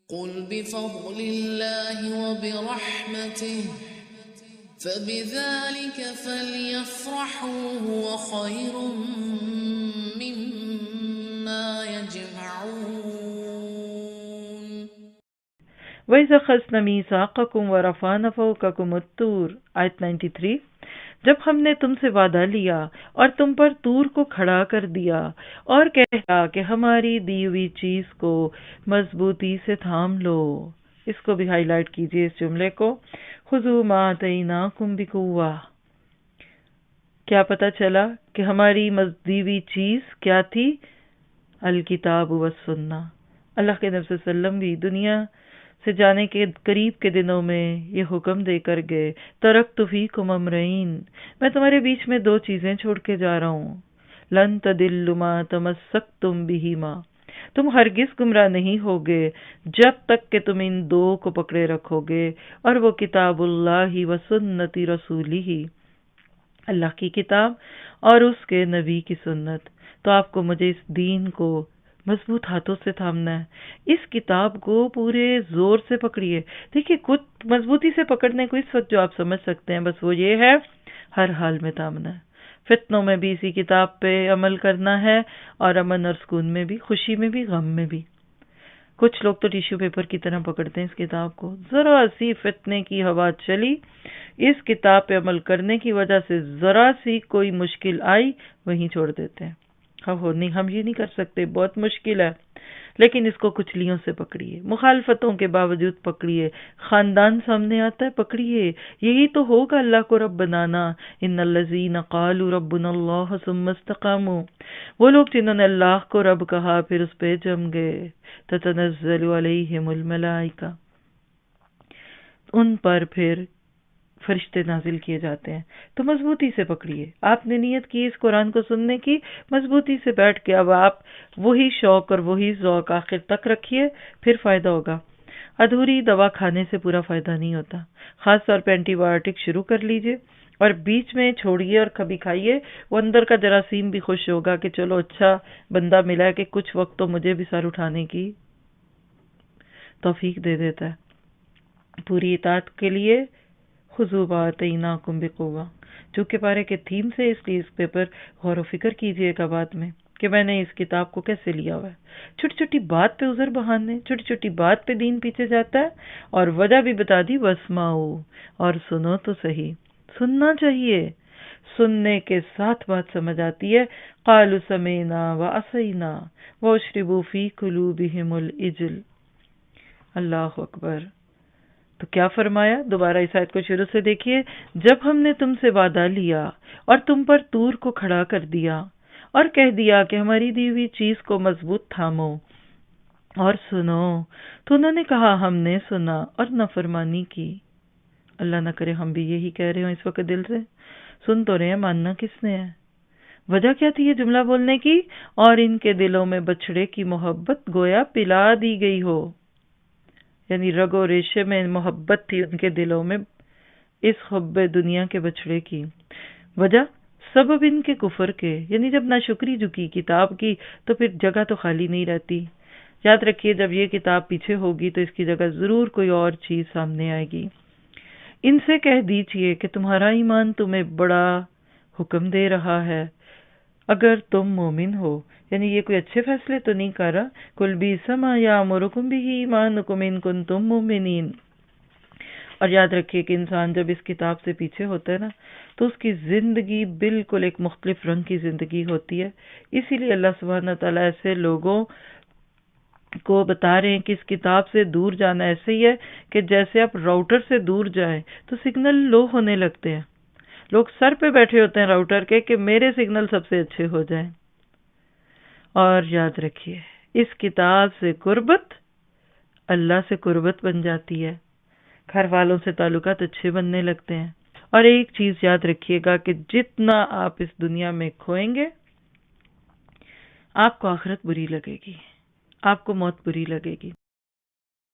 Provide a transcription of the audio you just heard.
قل بفضل الله وبرحمته فبذلك فليفرحوا هو خير مما يجمعون وَإِذَا أَخَذْنَا مِيثَاقَكُمْ وَرَفَعْنَا فَوْقَكُمُ الطُّورَ آیت 93۔ جب ہم نے تم سے وعدہ لیا اور تم پر طور کو کھڑا کر دیا اور کہا کہ ہماری دی ہوئی چیز کو مضبوطی سے تھام لو۔ اس کو بھی ہائی لائٹ کیجئے، اس جملے کو، خُذُوا مَا آتَيْنَاكُمْ بِقُوَّةٍ۔ کیا پتہ چلا کہ ہماری دی ہوئی چیز کیا تھی؟ الکتاب والسنہ۔ اللہ کے نبی صلی اللہ علیہ وسلم بھی دنیا سے جانے کے قریب کے دنوں میں یہ حکم دے کر گئے، ترکت فیکم امرین، میں تمہارے بیچ میں دو چیزیں چھوڑ کے جا رہا ہوں، لن تدلوا ما تمسکتم بہما، تم ہرگز گمراہ نہیں ہوگے جب تک کہ تم ان دو کو پکڑے رکھو گے، اور وہ کتاب اللہ و سنت رسولہ، اللہ کی کتاب اور اس کے نبی کی سنت۔ تو آپ کو مجھے اس دین کو مضبوط ہاتھوں سے تھامنا ہے، اس کتاب کو پورے زور سے پکڑیے۔ دیکھیے کچھ مضبوطی سے پکڑنے کو اس وقت جو آپ سمجھ سکتے ہیں بس وہ یہ ہے، ہر حال میں تھامنا ہے، فتنوں میں بھی اسی کتاب پہ عمل کرنا ہے، اور امن اور سکون میں بھی، خوشی میں بھی، غم میں بھی۔ کچھ لوگ تو ٹیشو پیپر کی طرح پکڑتے ہیں اس کتاب کو، ذرا سی فتنے کی ہوا چلی، اس کتاب پہ عمل کرنے کی وجہ سے ذرا سی کوئی مشکل آئی، وہیں چھوڑ دیتے ہیں۔ نہیں، ہم یہ نہیں کر سکتے، بہت مشکل ہے، لیکن اس کو کچلیوں سے پکڑیے، مخالفتوں کے باوجود پکڑیے، خاندان سامنے آتا ہے پکڑیے، یہی تو ہوگا اللہ کو رب بنانا۔ ان الذین قالوا ربنا اللہ ثم استقاموا، وہ لوگ جنہوں نے اللہ کو رب کہا پھر اس پہ جم گئے، تتنزل علیہم الملائکہ، ان پر پھر فرشتے نازل کیے جاتے ہیں۔ تو مضبوطی سے پکڑیے، آپ نے نیت کی اس قرآن کو سننے کی، مضبوطی سے بیٹھ کے اب آپ وہی شوق اور وہی ذوق آخر تک رکھیے، پھر فائدہ ہوگا۔ ادھوری دوا کھانے سے پورا فائدہ نہیں ہوتا، خاص طور پہ اینٹی بایوٹک شروع کر لیجئے اور بیچ میں چھوڑیے اور کبھی کھائیے، وہ اندر کا جراثیم بھی خوش ہوگا کہ چلو اچھا بندہ ملا کہ کچھ وقت تو مجھے بھی سر اٹھانے کی توفیق دے دیتا ہے۔ پوری اطاعت کے لیے خُذُوا مَا آتَيْنَاكُمْ بِقُوَّةٍ، چونکہ پارے کے تھیم سے اس لیے اس پیپر غور و فکر کیجئے گا بعد میں کہ میں نے اس کتاب کو کیسے لیا ہوا ہے۔ چھوٹی چھوٹی بات پہ عذر بہانے، چھوٹی چھوٹی بات پہ دین پیچھے جاتا ہے، اور وجہ بھی بتا دی، وَاسْمَعُوا، اور سنو تو صحیح، سننا چاہیے، سننے کے ساتھ بات سمجھ آتی ہے۔ قَالُوا سَمِعْنَا وَعَصَيْنَا وَأُشْرِبُوا فِي قُلُوبِهِمُ الْعِجْلَ۔ اللہ اکبر۔ تو کیا فرمایا؟ دوبارہ اس آیت کو شروع سے دیکھیے۔ جب ہم نے تم سے وعدہ لیا اور تم پر طور کو کھڑا کر دیا اور کہہ دیا کہ ہماری دی ہوئی چیز کو مضبوط تھامو اور سنو، تو انہوں نے کہا ہم نے سنا اور نافرمانی کی۔ اللہ نہ کرے ہم بھی یہی کہہ رہے ہوں اس وقت دل سے، سن تو رہے ہیں، ماننا کس نے ہے؟ وجہ کیا تھی یہ جملہ بولنے کی؟ اور ان کے دلوں میں بچھڑے کی محبت گویا پلا دی گئی ہو، یعنی رگ و ریشے میں محبت تھی ان کے دلوں میں اس حب دنیا کے بچھڑے کی۔ وجہ سبب ان کے کفر کے، یعنی جب ناشکری جو کی کتاب کی تو پھر جگہ تو خالی نہیں رہتی۔ یاد رکھیے جب یہ کتاب پیچھے ہوگی تو اس کی جگہ ضرور کوئی اور چیز سامنے آئے گی۔ ان سے کہہ دیجئے کہ تمہارا ایمان تمہیں بڑا حکم دے رہا ہے اگر تم مومن ہو، یعنی یہ کوئی اچھے فیصلے تو نہیں کر رہا۔ قُلْ بِئْسَ مَا يَأْمُرُكُم بِهِ إِيمَانُكُمْ إِن كُنتُم مُّؤْمِنِينَ۔ اور یاد رکھیے کہ انسان جب اس کتاب سے پیچھے ہوتا ہے نا تو اس کی زندگی بالکل ایک مختلف رنگ کی زندگی ہوتی ہے۔ اسی لیے اللہ سبحانہ تعالیٰ ایسے لوگوں کو بتا رہے ہیں کہ اس کتاب سے دور جانا ایسے ہی ہے کہ جیسے آپ راؤٹر سے دور جائیں تو سگنل لو ہونے لگتے ہیں، لوگ سر پہ بیٹھے ہوتے ہیں راؤٹر کے کہ میرے سگنل سب سے اچھے ہو جائیں۔ اور یاد رکھیے اس کتاب سے قربت اللہ سے قربت بن جاتی ہے، گھر والوں سے تعلقات اچھے بننے لگتے ہیں۔ اور ایک چیز یاد رکھیے گا کہ جتنا آپ اس دنیا میں کھوئیں گے آپ کو آخرت بری لگے گی، آپ کو موت بری لگے گی۔